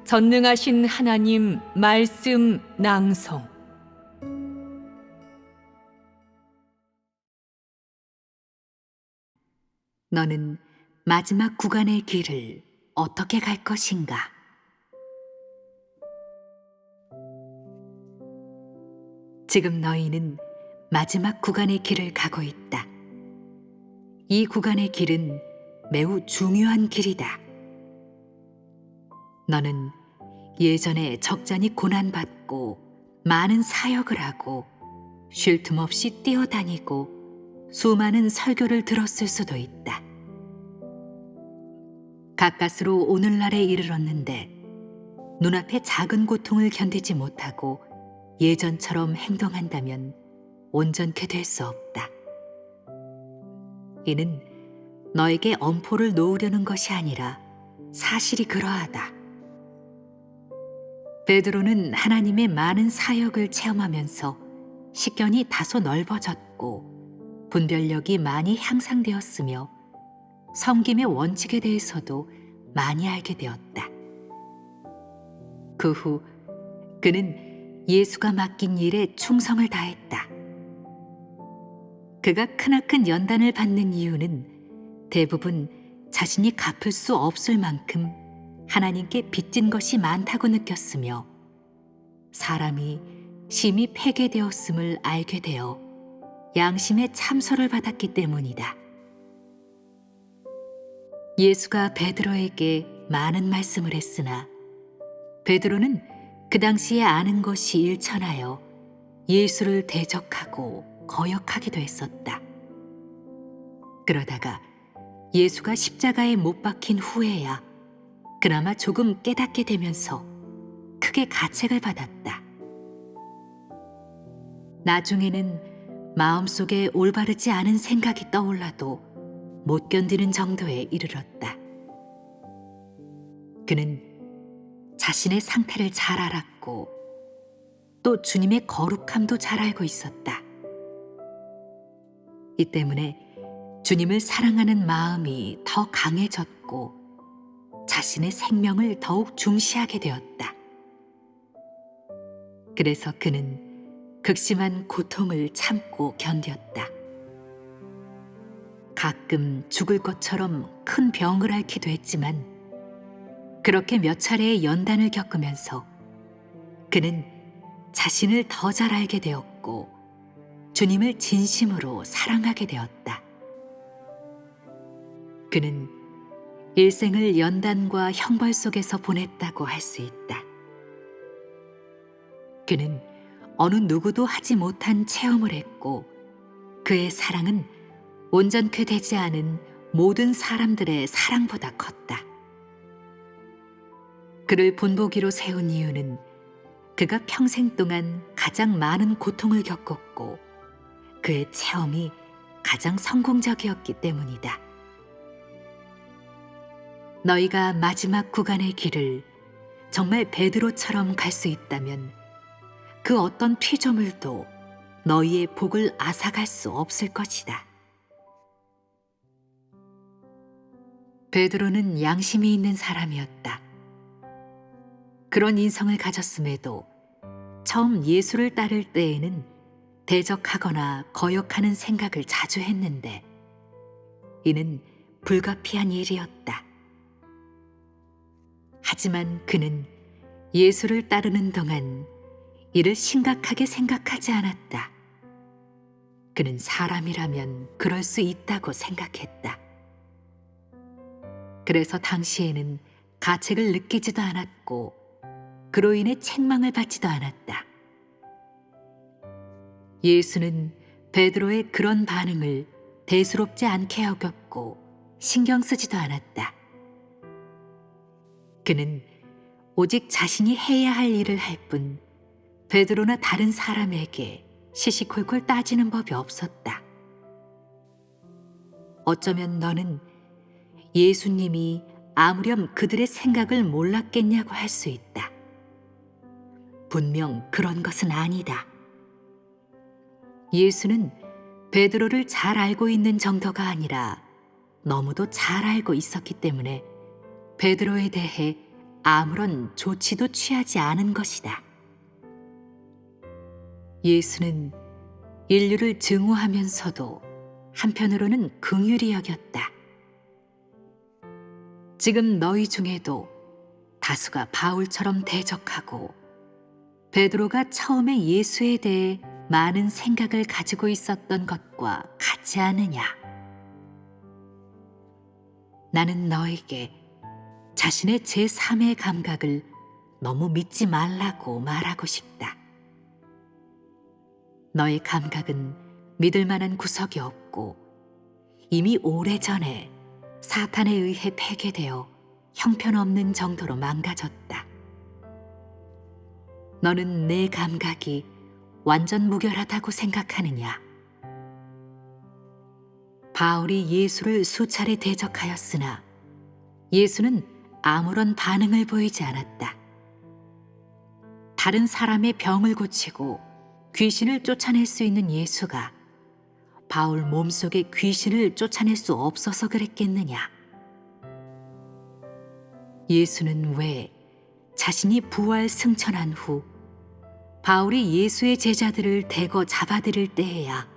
전능하신 하나님 말씀 낭송. 너는 마지막 구간의 길을 어떻게 갈 것인가? 지금 너희는 마지막 구간의 길을 가고 있다. 이 구간의 길은 매우 중요한 길이다. 너는 예전에 적잖이 고난받고 많은 사역을 하고 쉴 틈 없이 뛰어다니고 수많은 설교를 들었을 수도 있다. 가까스로 오늘날에 이르렀는데 눈앞에 작은 고통을 견디지 못하고 예전처럼 행동한다면 온전케 될 수 없다. 이는 너에게 엄포를 놓으려는 것이 아니라 사실이 그러하다. 베드로는 하나님의 많은 사역을 체험하면서 식견이 다소 넓어졌고 분별력이 많이 향상되었으며 섬김의 원칙에 대해서도 많이 알게 되었다. 그 후 그는 예수가 맡긴 일에 충성을 다했다. 그가 크나큰 연단을 받는 이유는 대부분 자신이 갚을 수 없을 만큼 하나님께 빚진 것이 많다고 느꼈으며 사람이 심히 폐괴되었음을 알게 되어 양심의 참소를 받았기 때문이다. 예수가 베드로에게 많은 말씀을 했으나 베드로는 그 당시에 아는 것이 일천하여 예수를 대적하고 거역하기도 했었다. 그러다가 예수가 십자가에 못 박힌 후에야 그나마 조금 깨닫게 되면서 크게 가책을 받았다. 나중에는 마음속에 올바르지 않은 생각이 떠올라도 못 견디는 정도에 이르렀다. 그는 자신의 상태를 잘 알았고 또 주님의 거룩함도 잘 알고 있었다. 이 때문에 주님을 사랑하는 마음이 더 강해졌고 자신의 생명을 더욱 중시하게 되었다. 그래서 그는 극심한 고통을 참고 견뎠다. 가끔 죽을 것처럼 큰 병을 앓기도 했지만 그렇게 몇 차례의 연단을 겪으면서 그는 자신을 더 잘 알게 되었고 주님을 진심으로 사랑하게 되었다. 그는 일생을 연단과 형벌 속에서 보냈다고 할 수 있다. 그는 어느 누구도 하지 못한 체험을 했고 그의 사랑은 온전케 되지 않은 모든 사람들의 사랑보다 컸다. 그를 본보기로 세운 이유는 그가 평생 동안 가장 많은 고통을 겪었고 그의 체험이 가장 성공적이었기 때문이다. 너희가 마지막 구간의 길을 정말 베드로처럼 갈 수 있다면 그 어떤 피조물도 너희의 복을 앗아갈 수 없을 것이다. 베드로는 양심이 있는 사람이었다. 그런 인성을 가졌음에도 처음 예수를 따를 때에는 대적하거나 거역하는 생각을 자주 했는데 이는 불가피한 일이었다. 하지만 그는 예수를 따르는 동안 이를 심각하게 생각하지 않았다. 그는 사람이라면 그럴 수 있다고 생각했다. 그래서 당시에는 가책을 느끼지도 않았고 그로 인해 책망을 받지도 않았다. 예수는 베드로의 그런 반응을 대수롭지 않게 여겼고 신경 쓰지도 않았다. 그는 오직 자신이 해야 할 일을 할 뿐 베드로나 다른 사람에게 시시콜콜 따지는 법이 없었다. 어쩌면 너는 예수님이 아무렴 그들의 생각을 몰랐겠냐고 할 수 있다. 분명 그런 것은 아니다. 예수는 베드로를 잘 알고 있는 정도가 아니라 너무도 잘 알고 있었기 때문에 베드로에 대해 아무런 조치도 취하지 않은 것이다. 예수는 인류를 증오하면서도 한편으로는 긍휼히 여겼다. 지금 너희 중에도 다수가 바울처럼 대적하고 베드로가 처음에 예수에 대해 많은 생각을 가지고 있었던 것과 같지 않으냐? 나는 너에게 자신의 제3의 감각을 너무 믿지 말라고 말하고 싶다. 너의 감각은 믿을 만한 구석이 없고 이미 오래전에 사탄에 의해 폐괴되어 형편없는 정도로 망가졌다. 너는 내 감각이 완전 무결하다고 생각하느냐? 바울이 예수를 수차례 대적하였으나 예수는 아무런 반응을 보이지 않았다. 다른 사람의 병을 고치고 귀신을 쫓아낼 수 있는 예수가 바울 몸속의 귀신을 쫓아낼 수 없어서 그랬겠느냐? 예수는 왜 자신이 부활 승천한 후 바울이 예수의 제자들을 대거 잡아들일 때에야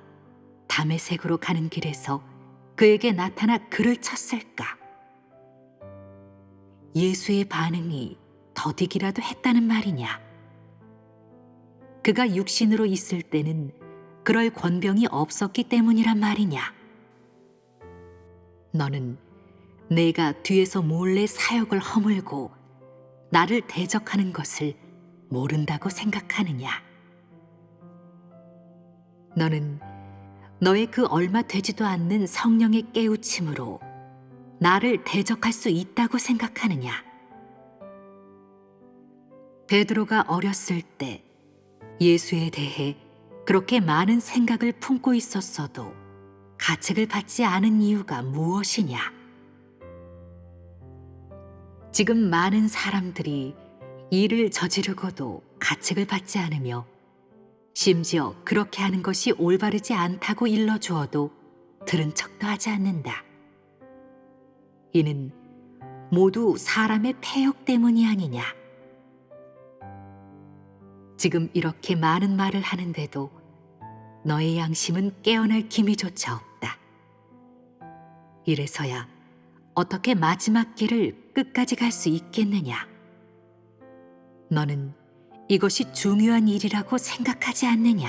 다메섹으로 가는 길에서 그에게 나타나 그를 쳤을까? 예수의 반응이 더디기라도 했다는 말이냐? 그가 육신으로 있을 때는 그럴 권병이 없었기 때문이란 말이냐? 너는 내가 뒤에서 몰래 사역을 허물고 나를 대적하는 것을 모른다고 생각하느냐? 너는 너의 그 얼마 되지도 않는 성령의 깨우침으로 나를 대적할 수 있다고 생각하느냐? 베드로가 어렸을 때 예수에 대해 그렇게 많은 생각을 품고 있었어도 가책을 받지 않은 이유가 무엇이냐? 지금 많은 사람들이 일을 저지르고도 가책을 받지 않으며 심지어 그렇게 하는 것이 올바르지 않다고 일러주어도 들은 척도 하지 않는다. 이는 모두 사람의 폐역 때문이 아니냐? 지금 이렇게 많은 말을 하는데도 너의 양심은 깨어날 기미조차 없다. 이래서야 어떻게 마지막 길을 끝까지 갈 수 있겠느냐? 너는 이것이 중요한 일이라고 생각하지 않느냐?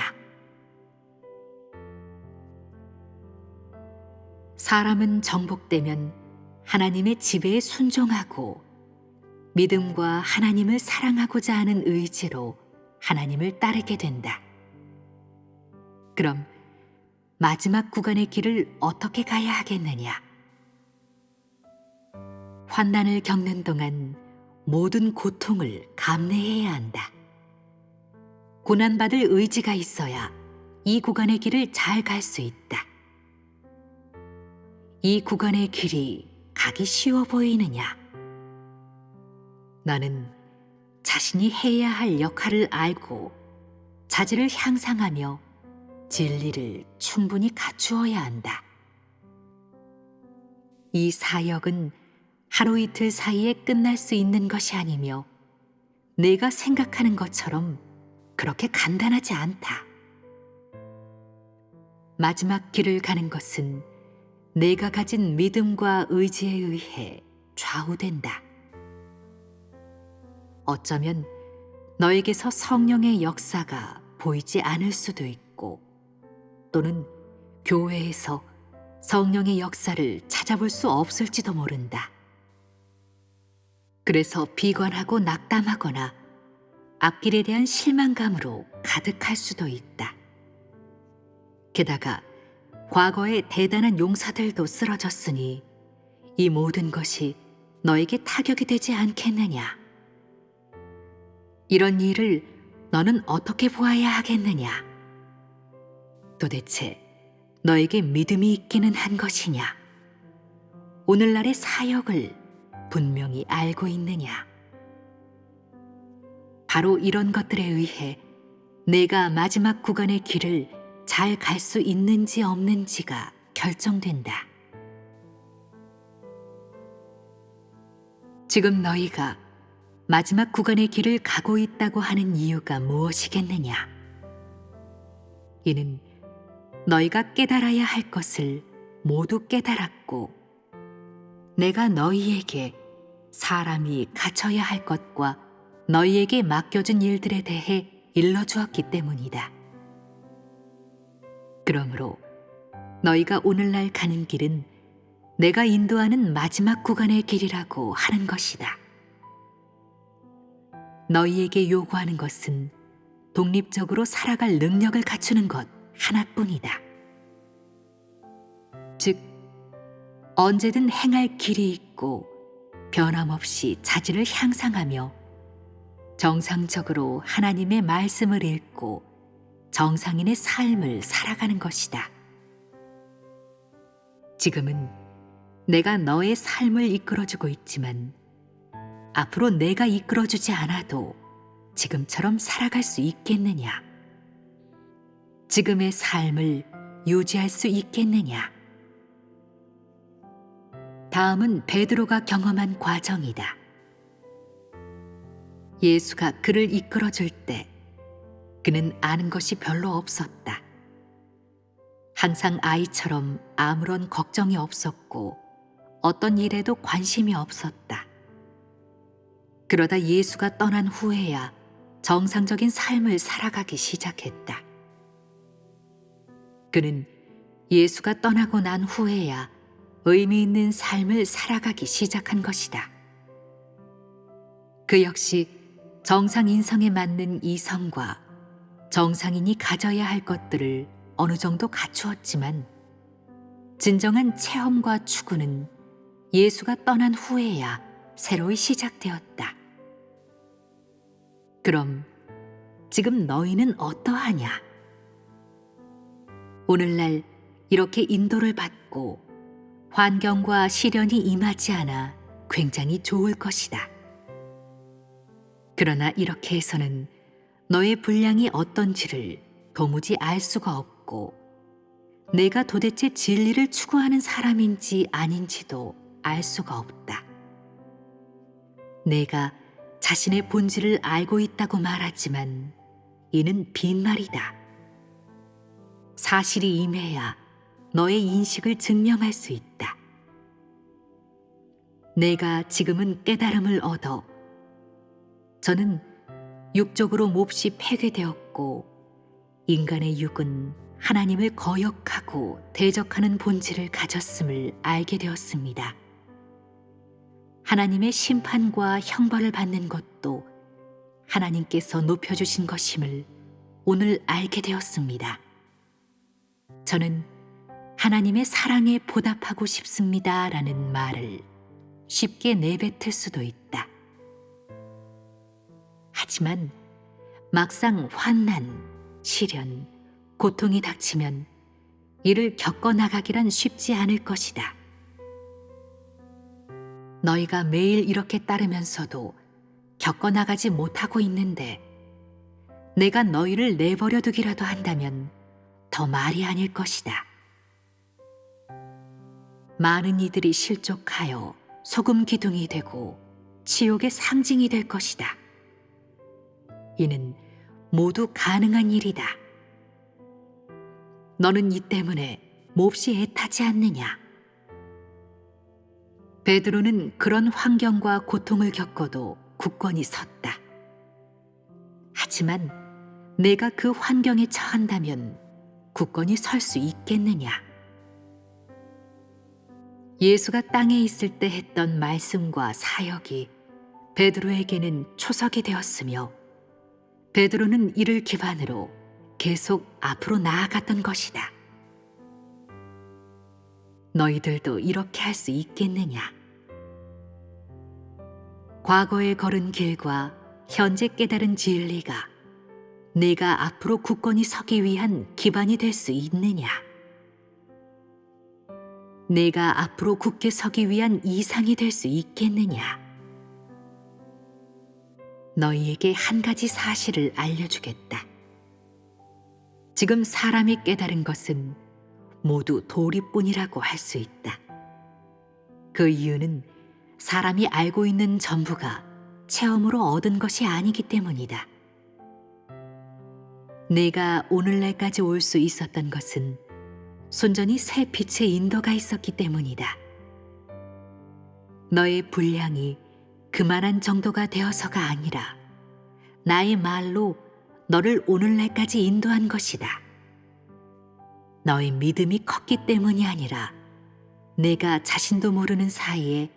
사람은 정복되면 하나님의 지배에 순종하고 믿음과 하나님을 사랑하고자 하는 의지로 하나님을 따르게 된다. 그럼 마지막 구간의 길을 어떻게 가야 하겠느냐? 환난을 겪는 동안 모든 고통을 감내해야 한다. 고난받을 의지가 있어야 이 구간의 길을 잘 갈 수 있다. 이 구간의 길이 가기 쉬워 보이느냐? 너는 자신이 해야 할 역할을 알고 자질을 향상하며 진리를 충분히 갖추어야 한다. 이 사역은 하루 이틀 사이에 끝날 수 있는 것이 아니며 내가 생각하는 것처럼 그렇게 간단하지 않다. 마지막 길을 가는 것은 내가 가진 믿음과 의지에 의해 좌우된다. 어쩌면 너에게서 성령의 역사가 보이지 않을 수도 있고 또는 교회에서 성령의 역사를 찾아볼 수 없을지도 모른다. 그래서 비관하고 낙담하거나 앞길에 대한 실망감으로 가득할 수도 있다. 게다가 과거의 대단한 용사들도 쓰러졌으니 이 모든 것이 너에게 타격이 되지 않겠느냐? 이런 일을 너는 어떻게 보아야 하겠느냐? 도대체 너에게 믿음이 있기는 한 것이냐? 오늘날의 사역을 분명히 알고 있느냐? 바로 이런 것들에 의해 내가 마지막 구간의 길을 잘 갈 수 있는지 없는지가 결정된다. 지금 너희가 마지막 구간의 길을 가고 있다고 하는 이유가 무엇이겠느냐? 이는 너희가 깨달아야 할 것을 모두 깨달았고 내가 너희에게 사람이 갖춰야 할 것과 너희에게 맡겨준 일들에 대해 일러주었기 때문이다. 그러므로 너희가 오늘날 가는 길은 내가 인도하는 마지막 구간의 길이라고 하는 것이다. 너희에게 요구하는 것은 독립적으로 살아갈 능력을 갖추는 것 하나뿐이다. 즉, 언제든 행할 길이 있고 변함없이 자질을 향상하며 정상적으로 하나님의 말씀을 읽고 정상인의 삶을 살아가는 것이다. 지금은 내가 너의 삶을 이끌어주고 있지만 앞으로 내가 이끌어주지 않아도 지금처럼 살아갈 수 있겠느냐? 지금의 삶을 유지할 수 있겠느냐? 다음은 베드로가 경험한 과정이다. 예수가 그를 이끌어줄 때 그는 아는 것이 별로 없었다. 항상 아이처럼 아무런 걱정이 없었고 어떤 일에도 관심이 없었다. 그러다 예수가 떠난 후에야 정상적인 삶을 살아가기 시작했다. 그는 예수가 떠나고 난 후에야 의미 있는 삶을 살아가기 시작한 것이다. 그 역시 정상 인성에 맞는 이성과 정상인이 가져야 할 것들을 어느 정도 갖추었지만 진정한 체험과 추구는 예수가 떠난 후에야 새로이 시작되었다. 그럼 지금 너희는 어떠하냐? 오늘날 이렇게 인도를 받고 환경과 시련이 임하지 않아 굉장히 좋을 것이다. 그러나 이렇게 해서는 너의 분량이 어떤지를 도무지 알 수가 없고 내가 도대체 진리를 추구하는 사람인지 아닌지도 알 수가 없다. 내가 자신의 본질을 알고 있다고 말하지만 이는 빈말이다. 사실이 임해야 너의 인식을 증명할 수 있다. 내가 지금은 깨달음을 얻어 저는 육적으로 몹시 폐괴되었고 인간의 육은 하나님을 거역하고 대적하는 본질을 가졌음을 알게 되었습니다. 하나님의 심판과 형벌을 받는 것도 하나님께서 높여주신 것임을 오늘 알게 되었습니다. 저는 하나님의 사랑에 보답하고 싶습니다 라는 말을 쉽게 내뱉을 수도 있다. 하지만 막상 환난, 시련, 고통이 닥치면 이를 겪어나가기란 쉽지 않을 것이다. 너희가 매일 이렇게 따르면서도 겪어나가지 못하고 있는데 내가 너희를 내버려 두기라도 한다면 더 말이 아닐 것이다. 많은 이들이 실족하여 소금 기둥이 되고 지옥의 상징이 될 것이다. 이는 모두 가능한 일이다. 너는 이 때문에 몹시 애타지 않느냐? 베드로는 그런 환경과 고통을 겪어도 굳건히 섰다. 하지만 내가 그 환경에 처한다면 굳건히 설 수 있겠느냐? 예수가 땅에 있을 때 했던 말씀과 사역이 베드로에게는 초석이 되었으며 베드로는 이를 기반으로 계속 앞으로 나아갔던 것이다. 너희들도 이렇게 할 수 있겠느냐? 과거에 걸은 길과 현재 깨달은 진리가 네가 앞으로 굳건히 서기 위한 기반이 될 수 있느냐? 내가 앞으로 굳게 서기 위한 이상이 될 수 있겠느냐? 너희에게 한 가지 사실을 알려주겠다. 지금 사람이 깨달은 것은 모두 도리뿐이라고 할 수 있다. 그 이유는 사람이 알고 있는 전부가 체험으로 얻은 것이 아니기 때문이다. 내가 오늘날까지 올 수 있었던 것은 순전히 새 빛의 인도가 있었기 때문이다. 너의 분량이 그만한 정도가 되어서가 아니라 나의 말로 너를 오늘날까지 인도한 것이다. 너의 믿음이 컸기 때문이 아니라 내가 자신도 모르는 사이에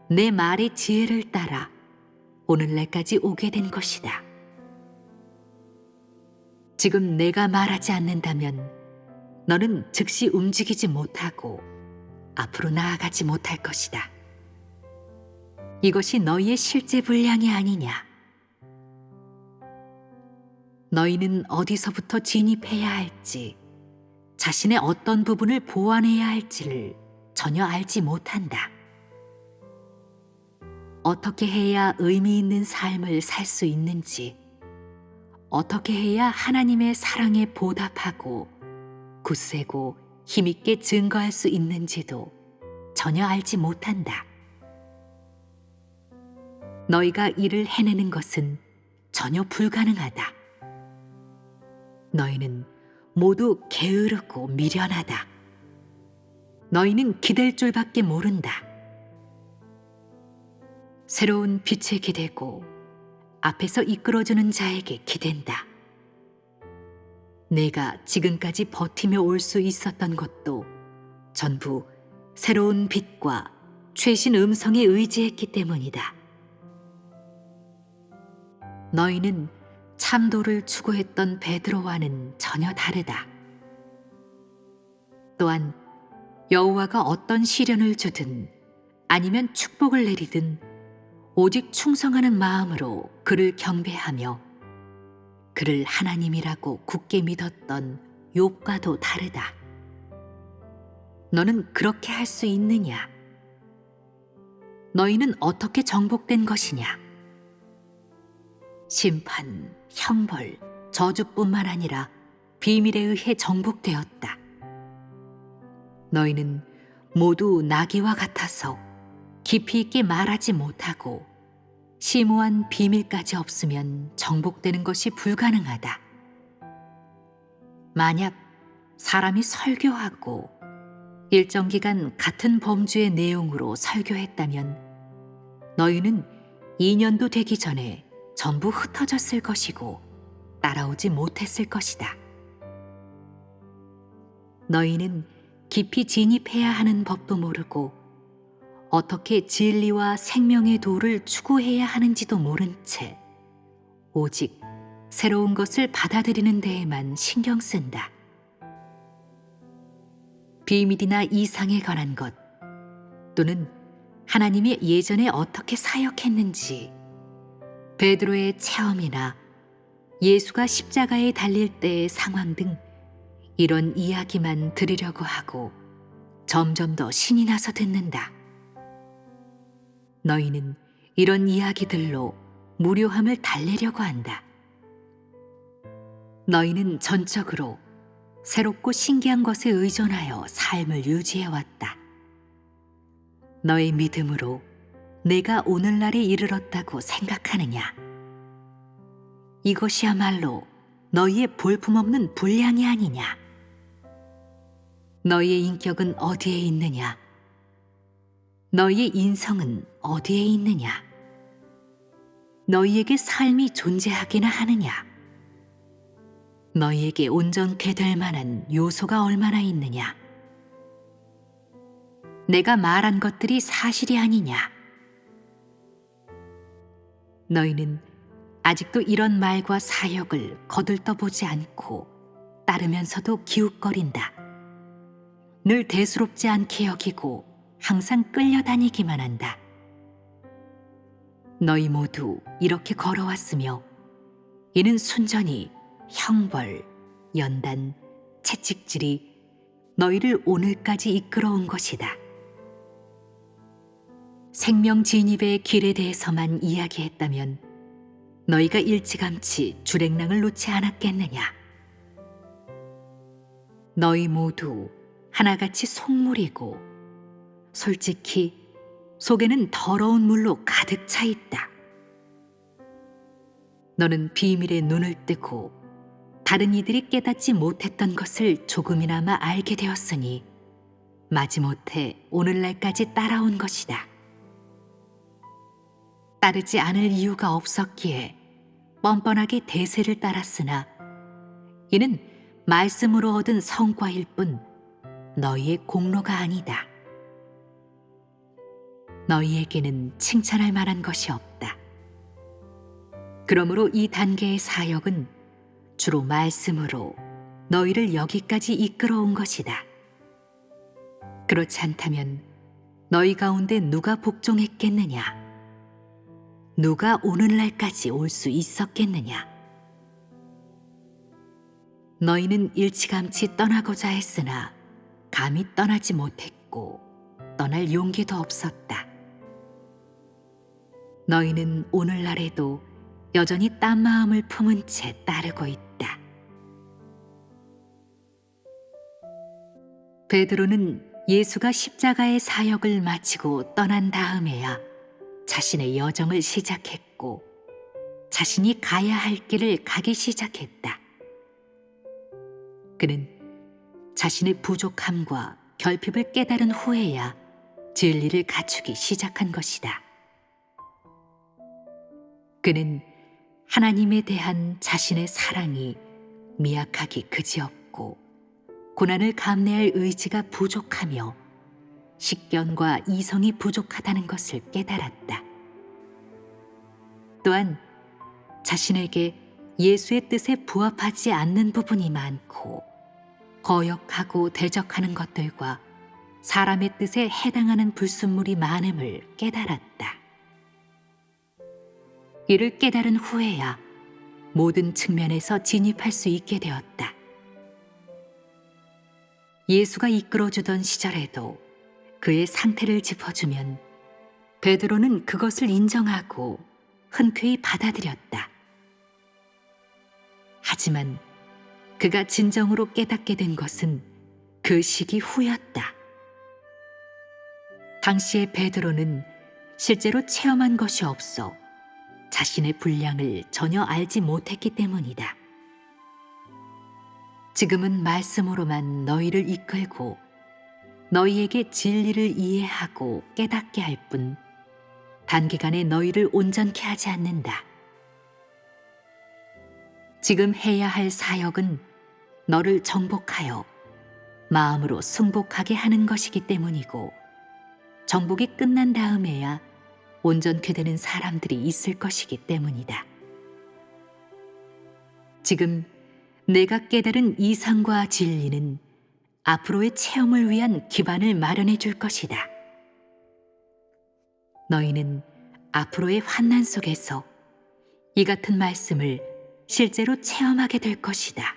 내 말의 지혜를 따라 오늘날까지 오게 된 것이다. 지금 내가 말하지 않는다면 너는 즉시 움직이지 못하고 앞으로 나아가지 못할 것이다. 이것이 너희의 실제 분량이 아니냐? 너희는 어디서부터 진입해야 할지, 자신의 어떤 부분을 보완해야 할지를 전혀 알지 못한다. 어떻게 해야 의미 있는 삶을 살 수 있는지, 어떻게 해야 하나님의 사랑에 보답하고 굳세고 힘있게 증거할 수 있는지도 전혀 알지 못한다. 너희가 이를 해내는 것은 전혀 불가능하다. 너희는 모두 게으르고 미련하다. 너희는 기댈 줄밖에 모른다. 새로운 빛에 기대고 앞에서 이끌어주는 자에게 기댄다. 내가 지금까지 버티며 올 수 있었던 것도 전부 새로운 빛과 최신 음성에 의지했기 때문이다. 너희는 참도를 추구했던 베드로와는 전혀 다르다. 또한 여호와가 어떤 시련을 주든 아니면 축복을 내리든 오직 충성하는 마음으로 그를 경배하며 그를 하나님이라고 굳게 믿었던 욥과도 다르다. 너는 그렇게 할 수 있느냐? 너희는 어떻게 정복된 것이냐? 심판, 형벌, 저주뿐만 아니라 비밀에 의해 정복되었다. 너희는 모두 나귀와 같아서 깊이 있게 말하지 못하고 심오한 비밀까지 없으면 정복되는 것이 불가능하다. 만약 사람이 설교하고 일정 기간 같은 범주의 내용으로 설교했다면 너희는 2년도 되기 전에 전부 흩어졌을 것이고 따라오지 못했을 것이다. 너희는 깊이 진입해야 하는 법도 모르고 어떻게 진리와 생명의 도를 추구해야 하는지도 모른 채 오직 새로운 것을 받아들이는 데에만 신경 쓴다. 비밀이나 이상에 관한 것 또는 하나님이 예전에 어떻게 사역했는지 베드로의 체험이나 예수가 십자가에 달릴 때의 상황 등 이런 이야기만 들으려고 하고 점점 더 신이 나서 듣는다. 너희는 이런 이야기들로 무료함을 달래려고 한다. 너희는 전적으로 새롭고 신기한 것에 의존하여 삶을 유지해왔다. 너의 믿음으로 내가 오늘날에 이르렀다고 생각하느냐? 이것이야말로 너희의 볼품없는 분량이 아니냐? 너희의 인격은 어디에 있느냐? 너희의 인성은 어디에 있느냐? 너희에게 삶이 존재하기나 하느냐? 너희에게 온전케 될 만한 요소가 얼마나 있느냐? 내가 말한 것들이 사실이 아니냐? 너희는 아직도 이런 말과 사역을 거들떠보지 않고 따르면서도 기웃거린다. 늘 대수롭지 않게 여기고 항상 끌려다니기만 한다. 너희 모두 이렇게 걸어왔으며 이는 순전히 형벌, 연단, 채찍질이 너희를 오늘까지 이끌어온 것이다. 생명 진입의 길에 대해서만 이야기했다면 너희가 일찌감치 주랭랑을 놓지 않았겠느냐? 너희 모두 하나같이 속물이고 솔직히 속에는 더러운 물로 가득 차 있다. 너는 비밀에 눈을 뜨고 다른 이들이 깨닫지 못했던 것을 조금이나마 알게 되었으니 마지못해 오늘날까지 따라온 것이다. 따르지 않을 이유가 없었기에 뻔뻔하게 대세를 따랐으나 이는 말씀으로 얻은 성과일 뿐 너희의 공로가 아니다. 너희에게는 칭찬할 만한 것이 없다. 그러므로 이 단계의 사역은 주로 말씀으로 너희를 여기까지 이끌어온 것이다. 그렇지 않다면 너희 가운데 누가 복종했겠느냐? 누가 오늘날까지 올 수 있었겠느냐? 너희는 일찌감치 떠나고자 했으나 감히 떠나지 못했고 떠날 용기도 없었다. 너희는 오늘날에도 여전히 딴 마음을 품은 채 따르고 있다. 베드로는 예수가 십자가의 사역을 마치고 떠난 다음에야 자신의 여정을 시작했고 자신이 가야 할 길을 가기 시작했다. 그는 자신의 부족함과 결핍을 깨달은 후에야 진리를 갖추기 시작한 것이다. 그는 하나님에 대한 자신의 사랑이 미약하기 그지없고 고난을 감내할 의지가 부족하며 식견과 이성이 부족하다는 것을 깨달았다. 또한 자신에게 예수의 뜻에 부합하지 않는 부분이 많고 거역하고 대적하는 것들과 사람의 뜻에 해당하는 불순물이 많음을 깨달았다. 이를 깨달은 후에야 모든 측면에서 진입할 수 있게 되었다. 예수가 이끌어주던 시절에도 그의 상태를 짚어주면 베드로는 그것을 인정하고 흔쾌히 받아들였다. 하지만 그가 진정으로 깨닫게 된 것은 그 시기 후였다. 당시의 베드로는 실제로 체험한 것이 없어 자신의 분량을 전혀 알지 못했기 때문이다. 지금은 말씀으로만 너희를 이끌고 너희에게 진리를 이해하고 깨닫게 할 뿐 단기간에 너희를 온전케 하지 않는다. 지금 해야 할 사역은 너를 정복하여 마음으로 승복하게 하는 것이기 때문이고 정복이 끝난 다음에야 온전케 되는 사람들이 있을 것이기 때문이다. 지금 내가 깨달은 이상과 진리는 앞으로의 체험을 위한 기반을 마련해 줄 것이다. 너희는 앞으로의 환난 속에서 이 같은 말씀을 실제로 체험하게 될 것이다.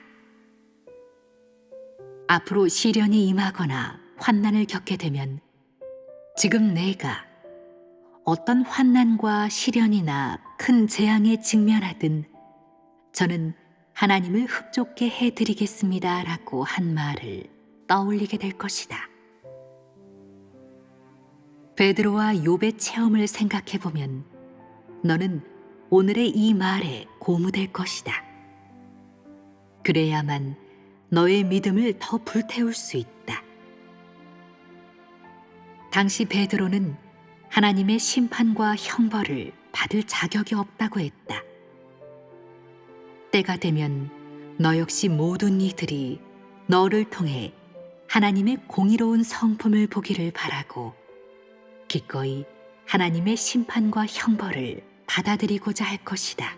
앞으로 시련이 임하거나 환난을 겪게 되면 지금 내가 어떤 환난과 시련이나 큰 재앙에 직면하든 저는 하나님을 흡족게 해드리겠습니다 라고 한 말을 떠올리게 될 것이다. 베드로와 욥의 체험을 생각해보면 너는 오늘의 이 말에 고무될 것이다. 그래야만 너의 믿음을 더 불태울 수 있다. 당시 베드로는 하나님의 심판과 형벌을 받을 자격이 없다고 했다. 때가 되면 너 역시 모든 이들이 너를 통해 하나님의 공의로운 성품을 보기를 바라고 기꺼이 하나님의 심판과 형벌을 받아들이고자 할 것이다.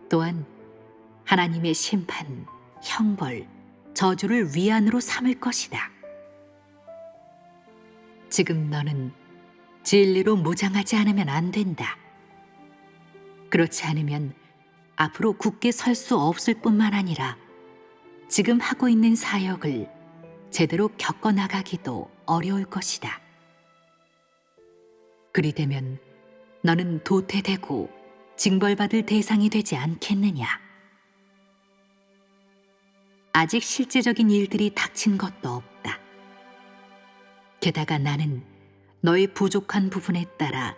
또한 하나님의 심판, 형벌, 저주를 위안으로 삼을 것이다. 지금 너는 진리로 무장하지 않으면 안 된다. 그렇지 않으면 앞으로 굳게 설 수 없을 뿐만 아니라 지금 하고 있는 사역을 제대로 겪어나가기도 어려울 것이다. 그리 되면 너는 도태되고 징벌받을 대상이 되지 않겠느냐. 아직 실제적인 일들이 닥친 것도 없다. 게다가 나는 너의 부족한 부분에 따라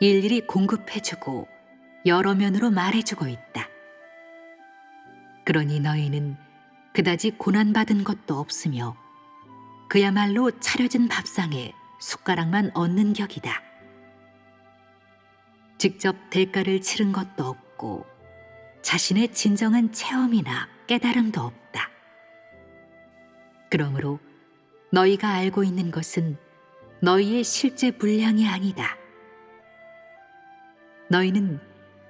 일일이 공급해주고 여러 면으로 말해주고 있다. 그러니 너희는 그다지 고난받은 것도 없으며 그야말로 차려진 밥상에 숟가락만 얹는 격이다. 직접 대가를 치른 것도 없고 자신의 진정한 체험이나 깨달음도 없다. 그러므로 너희가 알고 있는 것은 너희의 실제 분량이 아니다. 너희는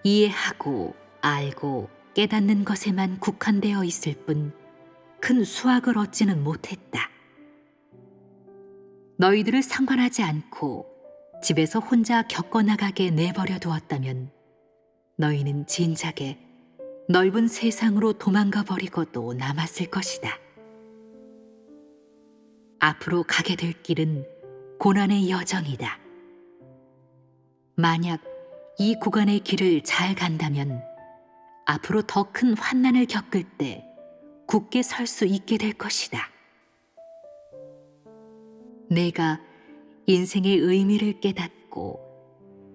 이해하고 알고 깨닫는 것에만 국한되어 있을 뿐 큰 수확을 얻지는 못했다. 너희들을 상관하지 않고 집에서 혼자 겪어나가게 내버려 두었다면 너희는 진작에 넓은 세상으로 도망가 버리고도 남았을 것이다. 앞으로 가게 될 길은 고난의 여정이다. 만약 이 구간의 길을 잘 간다면 앞으로 더 큰 환난을 겪을 때 굳게 설 수 있게 될 것이다. 내가 인생의 의미를 깨닫고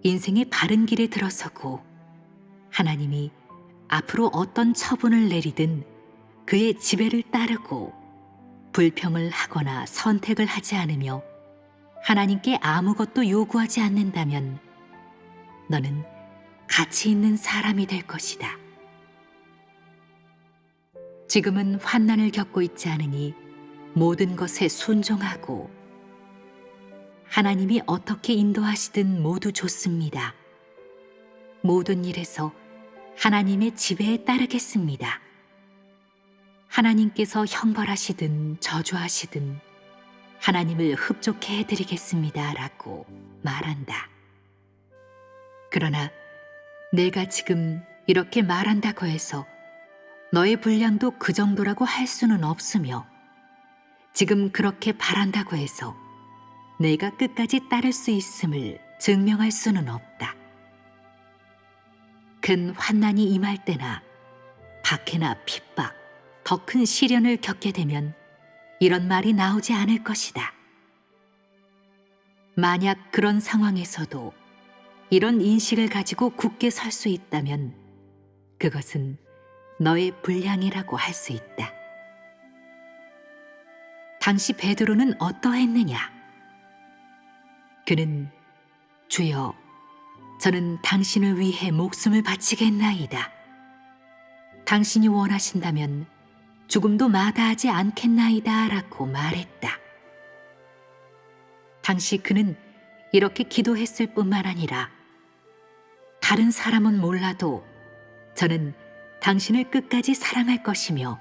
인생의 바른 길에 들어서고 하나님이 앞으로 어떤 처분을 내리든 그의 지배를 따르고 불평을 하거나 선택을 하지 않으며 하나님께 아무것도 요구하지 않는다면 너는 가치 있는 사람이 될 것이다. 지금은 환난을 겪고 있지 않으니 모든 것에 순종하고 하나님이 어떻게 인도하시든 모두 좋습니다. 모든 일에서 하나님의 지배에 따르겠습니다. 하나님께서 형벌하시든 저주하시든 하나님을 흡족해 해드리겠습니다 라고 말한다. 그러나 내가 지금 이렇게 말한다고 해서 너의 분량도 그 정도라고 할 수는 없으며 지금 그렇게 바란다고 해서 내가 끝까지 따를 수 있음을 증명할 수는 없다. 큰 환난이 임할 때나 박해나 핍박, 더 큰 시련을 겪게 되면 이런 말이 나오지 않을 것이다. 만약 그런 상황에서도 이런 인식을 가지고 굳게 설 수 있다면 그것은 너의 분량이라고 할 수 있다. 당시 베드로는 어떠했느냐? 그는 주여, 저는 당신을 위해 목숨을 바치겠나이다. 당신이 원하신다면 죽음도 마다하지 않겠나이다 라고 말했다. 당시 그는 이렇게 기도했을 뿐만 아니라 다른 사람은 몰라도 저는 당신을 끝까지 사랑할 것이며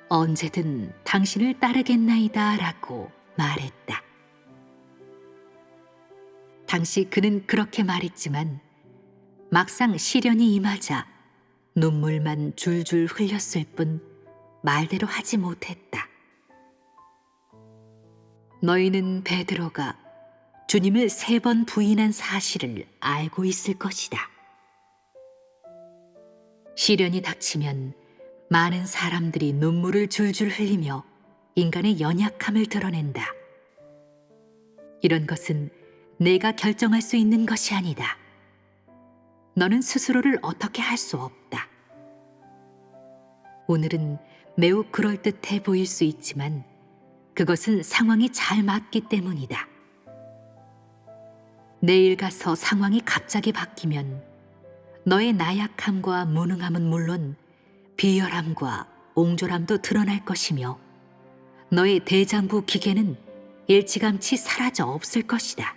언제든 당신을 따르겠나이다 라고 말했다. 당시 그는 그렇게 말했지만 막상 시련이 임하자 눈물만 줄줄 흘렸을 뿐 말대로 하지 못했다. 너희는 베드로가 주님을 3번 부인한 사실을 알고 있을 것이다. 시련이 닥치면 많은 사람들이 눈물을 줄줄 흘리며 인간의 연약함을 드러낸다. 이런 것은 내가 결정할 수 있는 것이 아니다. 너는 스스로를 어떻게 할 수 없다. 오늘은 매우 그럴듯해 보일 수 있지만 그것은 상황이 잘 맞기 때문이다. 내일 가서 상황이 갑자기 바뀌면 너의 나약함과 무능함은 물론 비열함과 옹졸함도 드러날 것이며 너의 대장부 기계는 일찌감치 사라져 없을 것이다.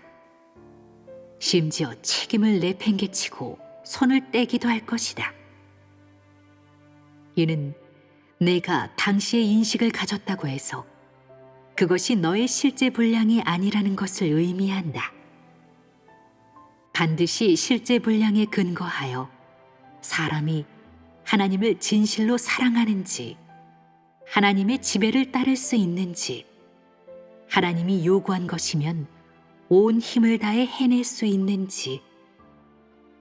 심지어 책임을 내팽개치고 손을 떼기도 할 것이다. 이는 내가 당시의 인식을 가졌다고 해서 그것이 너의 실제 분량이 아니라는 것을 의미한다. 반드시 실제 분량에 근거하여 사람이 하나님을 진실로 사랑하는지, 하나님의 지배를 따를 수 있는지, 하나님이 요구한 것이면 온 힘을 다해 해낼 수 있는지,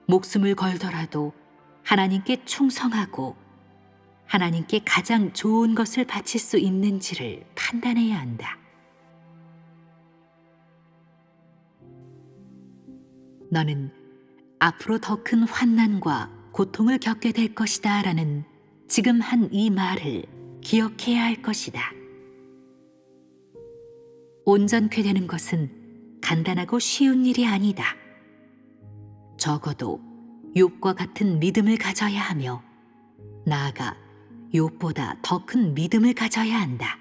목숨을 걸더라도 하나님께 충성하고 하나님께 가장 좋은 것을 바칠 수 있는지를 판단해야 한다. 너는 앞으로 더 큰 환난과 고통을 겪게 될 것이다 라는 지금 한 이 말을 기억해야 할 것이다. 온전케 되는 것은 간단하고 쉬운 일이 아니다. 적어도 욥과 같은 믿음을 가져야 하며 나아가 욥보다 더 큰 믿음을 가져야 한다.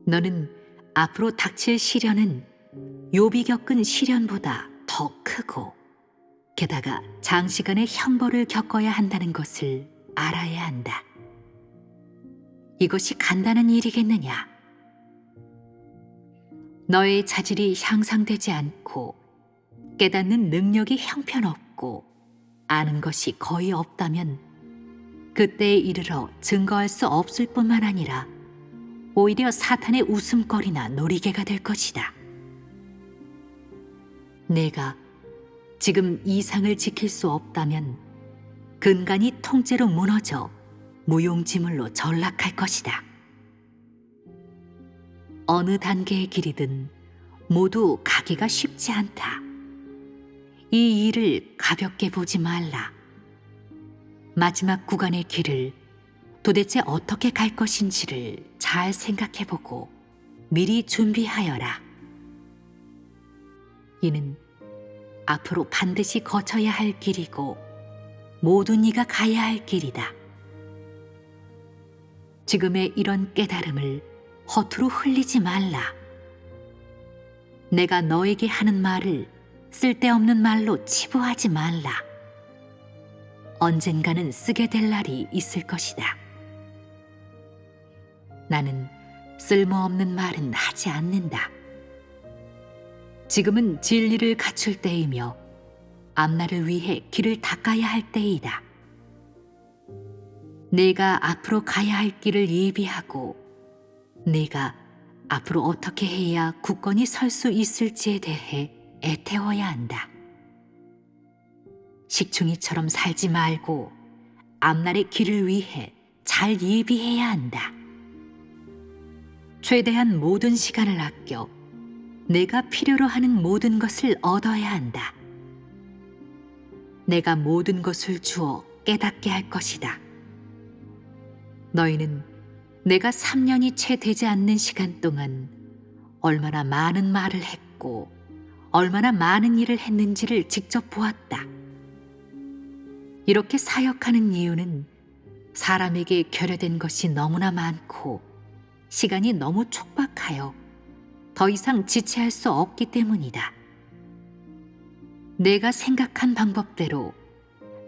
너는 앞으로 닥칠 시련은 욥이 겪은 시련보다 더 크고 게다가 장시간의 형벌을 겪어야 한다는 것을 알아야 한다. 이것이 간단한 일이겠느냐? 너의 자질이 향상되지 않고 깨닫는 능력이 형편없고 아는 것이 거의 없다면 그때에 이르러 증거할 수 없을 뿐만 아니라 오히려 사탄의 웃음거리나 놀이개가 될 것이다. 내가 지금 이상을 지킬 수 없다면 근간이 통째로 무너져 무용지물로 전락할 것이다. 어느 단계의 길이든 모두 가기가 쉽지 않다. 이 일을 가볍게 보지 말라. 마지막 구간의 길을 도대체 어떻게 갈 것인지를 잘 생각해보고 미리 준비하여라. 이는 앞으로 반드시 거쳐야 할 길이고 모든 이가 가야 할 길이다. 지금의 이런 깨달음을 허투루 흘리지 말라. 내가 너에게 하는 말을 쓸데없는 말로 치부하지 말라. 언젠가는 쓰게 될 날이 있을 것이다. 나는 쓸모없는 말은 하지 않는다. 지금은 진리를 갖출 때이며 앞날을 위해 길을 닦아야 할 때이다. 내가 앞으로 가야 할 길을 예비하고 내가 앞으로 어떻게 해야 굳건히 설 수 있을지에 대해 애태워야 한다. 식충이처럼 살지 말고 앞날의 길을 위해 잘 예비해야 한다. 최대한 모든 시간을 아껴 내가 필요로 하는 모든 것을 얻어야 한다. 내가 모든 것을 주어 깨닫게 할 것이다. 너희는 내가 3년이 채 되지 않는 시간 동안 얼마나 많은 말을 했고 얼마나 많은 일을 했는지를 직접 보았다. 이렇게 사역하는 이유는 사람에게 결여된 것이 너무나 많고 시간이 너무 촉박하여 더 이상 지체할 수 없기 때문이다. 내가 생각한 방법대로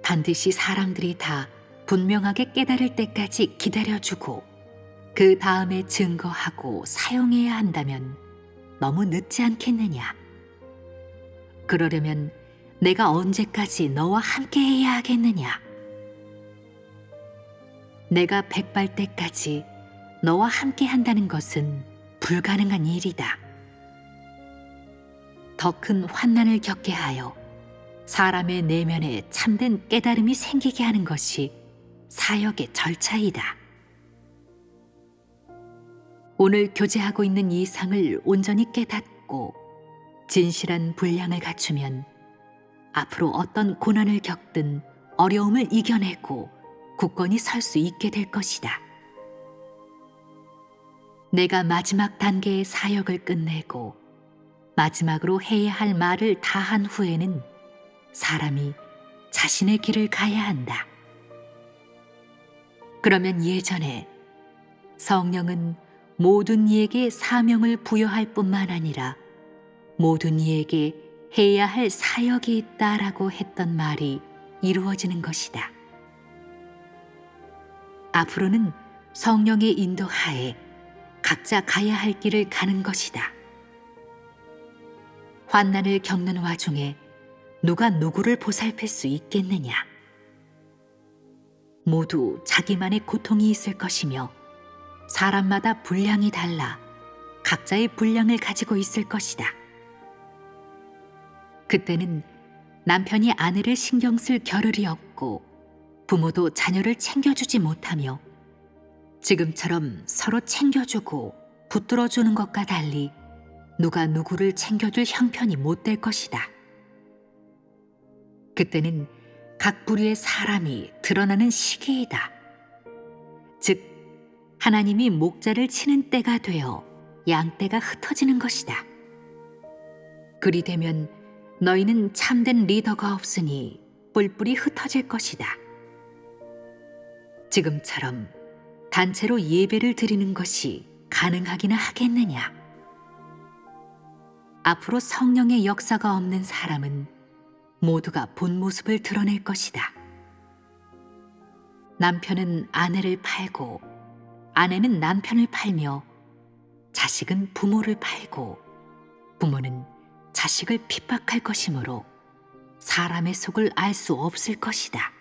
반드시 사람들이 다 분명하게 깨달을 때까지 기다려주고 그 다음에 증거하고 사용해야 한다면 너무 늦지 않겠느냐? 그러려면 내가 언제까지 너와 함께 해야 하겠느냐? 내가 백발 때까지 너와 함께 한다는 것은 불가능한 일이다. 더 큰 환난을 겪게 하여 사람의 내면에 참된 깨달음이 생기게 하는 것이 사역의 절차이다. 오늘 교제하고 있는 이상을 온전히 깨닫고 진실한 분량을 갖추면 앞으로 어떤 고난을 겪든 어려움을 이겨내고 굳건히 설 수 있게 될 것이다. 내가 마지막 단계의 사역을 끝내고 마지막으로 해야 할 말을 다 한 후에는 사람이 자신의 길을 가야 한다. 그러면 예전에 성령은 모든 이에게 사명을 부여할 뿐만 아니라 모든 이에게 해야 할 사역이 있다라고 했던 말이 이루어지는 것이다. 앞으로는 성령의 인도하에 각자 가야 할 길을 가는 것이다. 환난을 겪는 와중에 누가 누구를 보살필 수 있겠느냐? 모두 자기만의 고통이 있을 것이며 사람마다 분량이 달라 각자의 분량을 가지고 있을 것이다. 그때는 남편이 아내를 신경 쓸 겨를이 없고 부모도 자녀를 챙겨주지 못하며 지금처럼 서로 챙겨주고 붙들어주는 것과 달리 누가 누구를 챙겨줄 형편이 못 될 것이다. 그때는 각 부류의 사람이 드러나는 시기이다. 즉 하나님이 목자를 치는 때가 되어 양떼가 흩어지는 것이다. 그리 되면 너희는 참된 리더가 없으니 뿔뿔이 흩어질 것이다. 지금처럼 단체로 예배를 드리는 것이 가능하기나 하겠느냐? 앞으로 성령의 역사가 없는 사람은 모두가 본 모습을 드러낼 것이다. 남편은 아내를 팔고 아내는 남편을 팔며 자식은 부모를 팔고 부모는 자식을 핍박할 것이므로 사람의 속을 알 수 없을 것이다.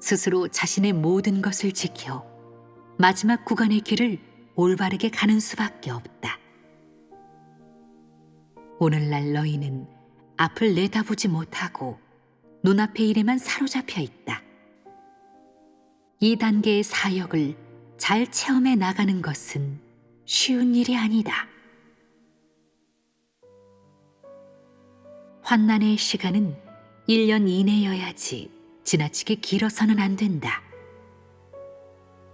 스스로 자신의 모든 것을 지켜 마지막 구간의 길을 올바르게 가는 수밖에 없다. 오늘날 너희는 앞을 내다보지 못하고 눈앞의 일에만 사로잡혀 있다. 이 단계의 사역을 잘 체험해 나가는 것은 쉬운 일이 아니다. 환난의 시간은 1년 이내여야지 지나치게 길어서는 안 된다.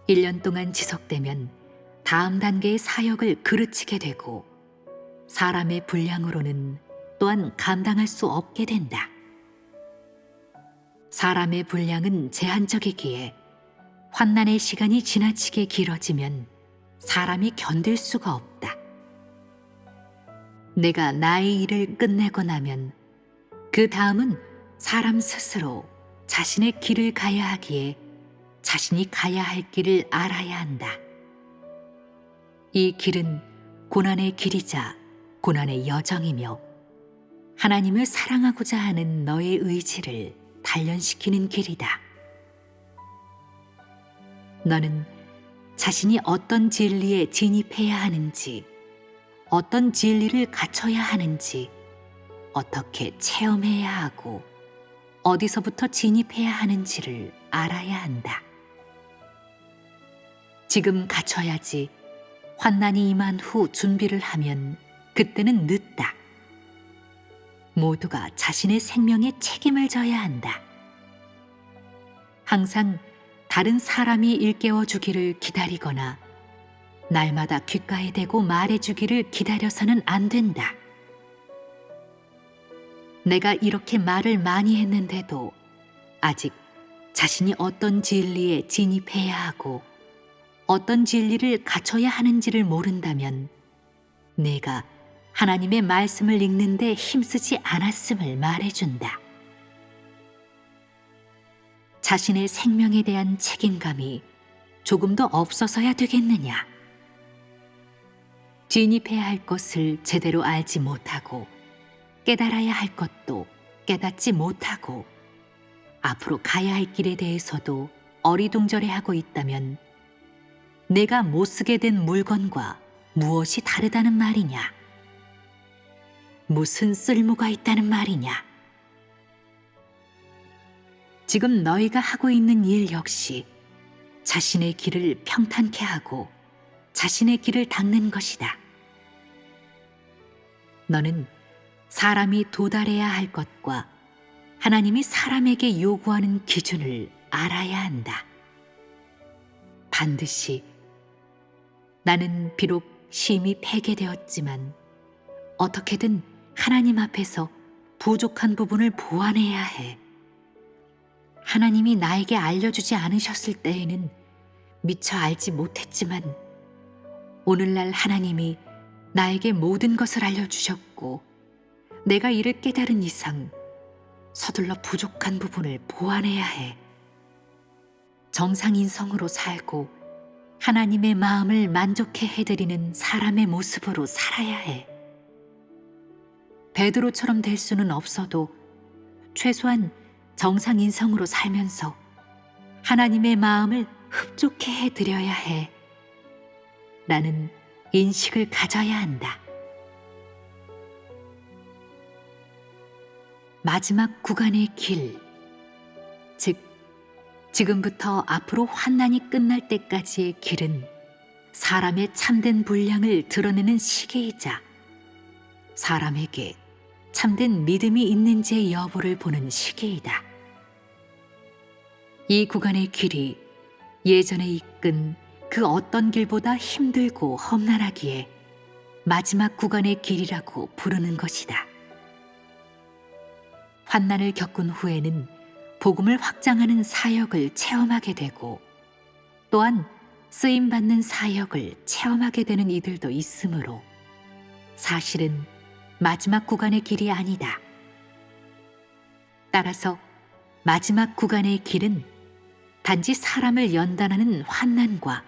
1년 동안 지속되면 다음 단계의 사역을 그르치게 되고 사람의 분량으로는 또한 감당할 수 없게 된다. 사람의 분량은 제한적이기에 환난의 시간이 지나치게 길어지면 사람이 견딜 수가 없다. 내가 나의 일을 끝내고 나면 그 다음은 사람 스스로 자신의 길을 가야 하기에 자신이 가야 할 길을 알아야 한다. 이 길은 고난의 길이자 고난의 여정이며 하나님을 사랑하고자 하는 너의 의지를 단련시키는 길이다. 너는 자신이 어떤 진리에 진입해야 하는지, 어떤 진리를 갖춰야 하는지, 어떻게 체험해야 하고 어디서부터 진입해야 하는지를 알아야 한다. 지금 갖춰야지 환난이 임한 후 준비를 하면 그때는 늦다. 모두가 자신의 생명에 책임을 져야 한다. 항상 다른 사람이 일깨워 주기를 기다리거나 날마다 귓가에 대고 말해주기를 기다려서는 안 된다. 내가 이렇게 말을 많이 했는데도 아직 자신이 어떤 진리에 진입해야 하고 어떤 진리를 갖춰야 하는지를 모른다면 내가 하나님의 말씀을 읽는데 힘쓰지 않았음을 말해준다. 자신의 생명에 대한 책임감이 조금 더 없어서야 되겠느냐? 진입해야 할 것을 제대로 알지 못하고 깨달아야 할 것도 깨닫지 못하고 앞으로 가야 할 길에 대해서도 어리둥절해하고 있다면 내가 못 쓰게 된 물건과 무엇이 다르다는 말이냐? 무슨 쓸모가 있다는 말이냐? 지금 너희가 하고 있는 일 역시 자신의 길을 평탄케 하고 자신의 길을 닦는 것이다. 너는 사람이 도달해야 할 것과 하나님이 사람에게 요구하는 기준을 알아야 한다. 반드시 나는 비록 심히 폐괴되었지만 어떻게든 하나님 앞에서 부족한 부분을 보완해야 해. 하나님이 나에게 알려주지 않으셨을 때에는 미처 알지 못했지만 오늘날 하나님이 나에게 모든 것을 알려주셨고 내가 이를 깨달은 이상 서둘러 부족한 부분을 보완해야 해. 정상인성으로 살고 하나님의 마음을 만족해 해드리는 사람의 모습으로 살아야 해. 베드로처럼 될 수는 없어도 최소한 정상인성으로 살면서 하나님의 마음을 흡족해 해드려야 해. 라는 인식을 가져야 한다. 마지막 구간의 길, 즉 지금부터 앞으로 환난이 끝날 때까지의 길은 사람의 참된 분량을 드러내는 시기이자 사람에게 참된 믿음이 있는지의 여부를 보는 시기이다. 이 구간의 길이 예전에 이끈 그 어떤 길보다 힘들고 험난하기에 마지막 구간의 길이라고 부르는 것이다. 환난을 겪은 후에는 복음을 확장하는 사역을 체험하게 되고 또한 쓰임받는 사역을 체험하게 되는 이들도 있으므로 사실은 마지막 구간의 길이 아니다. 따라서 마지막 구간의 길은 단지 사람을 연단하는 환난과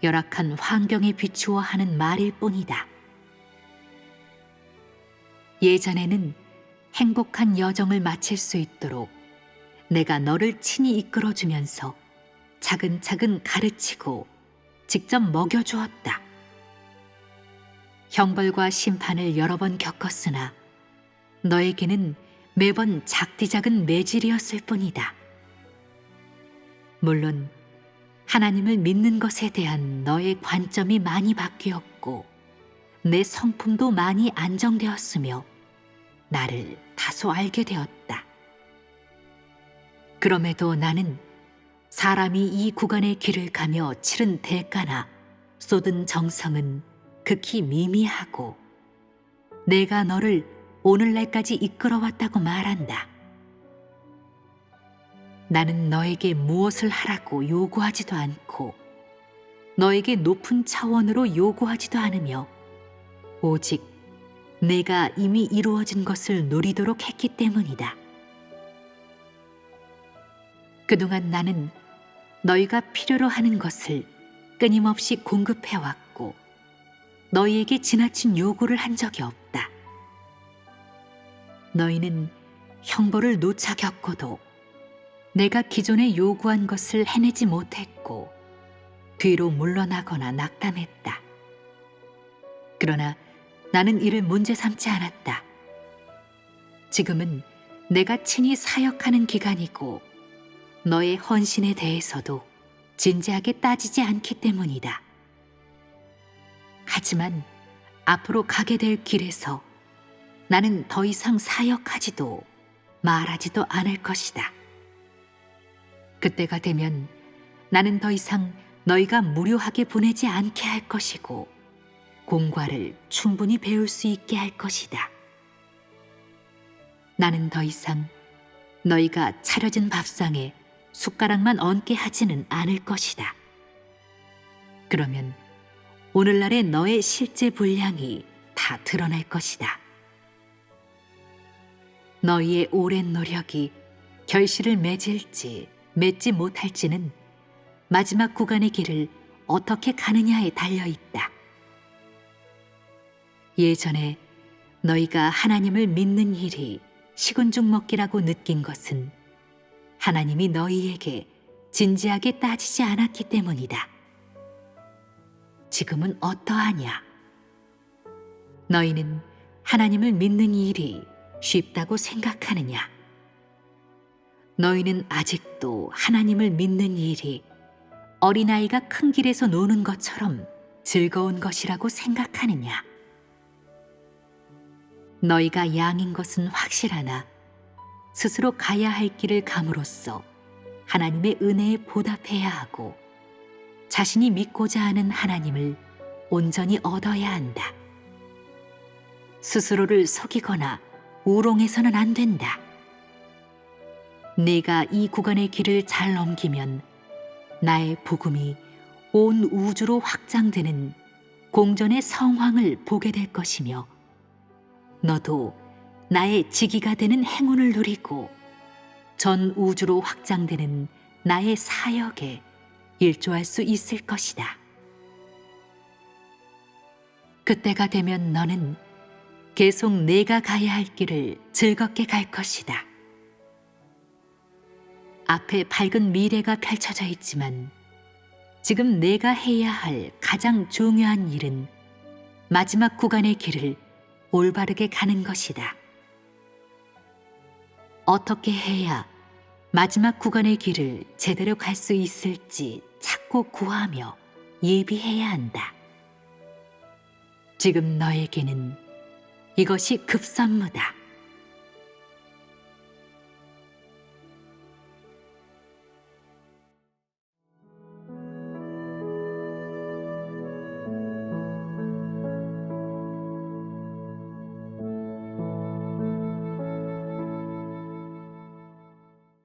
열악한 환경에 비추어 하는 말일 뿐이다. 예전에는 행복한 여정을 마칠 수 있도록 내가 너를 친히 이끌어주면서 차근차근 가르치고 직접 먹여주었다. 형벌과 심판을 여러 번 겪었으나 너에게는 매번 작디작은 매질이었을 뿐이다. 물론 하나님을 믿는 것에 대한 너의 관점이 많이 바뀌었고 내 성품도 많이 안정되었으며 나를 다소 알게 되었다. 그럼에도 나는 사람이 이 구간의 길을 가며 치른 대가나 쏟은 정성은 극히 미미하고 내가 너를 오늘날까지 이끌어왔다고 말한다. 나는 너에게 무엇을 하라고 요구하지도 않고 너에게 높은 차원으로 요구하지도 않으며 오직 내가 이미 이루어진 것을 누리도록 했기 때문이다. 그동안 나는 너희가 필요로 하는 것을 끊임없이 공급해왔고 너희에게 지나친 요구를 한 적이 없다. 너희는 형벌을 놓쳐 겪고도 내가 기존에 요구한 것을 해내지 못했고 뒤로 물러나거나 낙담했다. 그러나 나는 이를 문제 삼지 않았다. 지금은 내가 친히 사역하는 기간이고 너의 헌신에 대해서도 진지하게 따지지 않기 때문이다. 하지만 앞으로 가게 될 길에서 나는 더 이상 사역하지도 말하지도 않을 것이다. 그때가 되면 나는 더 이상 너희가 무료하게 보내지 않게 할 것이고 공과를 충분히 배울 수 있게 할 것이다. 나는 더 이상 너희가 차려진 밥상에 숟가락만 얹게 하지는 않을 것이다. 그러면 오늘날의 너의 실제 분량이 다 드러날 것이다. 너희의 오랜 노력이 결실을 맺을지 맺지 못할지는 마지막 구간의 길을 어떻게 가느냐에 달려있다. 예전에 너희가 하나님을 믿는 일이 식은죽 먹기라고 느낀 것은 하나님이 너희에게 진지하게 따지지 않았기 때문이다. 지금은 어떠하냐? 너희는 하나님을 믿는 일이 쉽다고 생각하느냐? 너희는 아직도 하나님을 믿는 일이 어린아이가 큰 길에서 노는 것처럼 즐거운 것이라고 생각하느냐? 너희가 양인 것은 확실하나 스스로 가야 할 길을 감으로써 하나님의 은혜에 보답해야 하고 자신이 믿고자 하는 하나님을 온전히 얻어야 한다. 스스로를 속이거나 우롱해서는 안 된다. 네가 이 구간의 길을 잘 넘기면 나의 복음이 온 우주로 확장되는 공전의 성황을 보게 될 것이며 너도 나의 직위가 되는 행운을 누리고 전 우주로 확장되는 나의 사역에 일조할 수 있을 것이다. 그때가 되면 너는 계속 내가 가야 할 길을 즐겁게 갈 것이다. 앞에 밝은 미래가 펼쳐져 있지만 지금 내가 해야 할 가장 중요한 일은 마지막 구간의 길을 올바르게 가는 것이다. 어떻게 해야 마지막 구간의 길을 제대로 갈 수 있을지 찾고 구하며 예비해야 한다. 지금 너에게는 이것이 급선무다.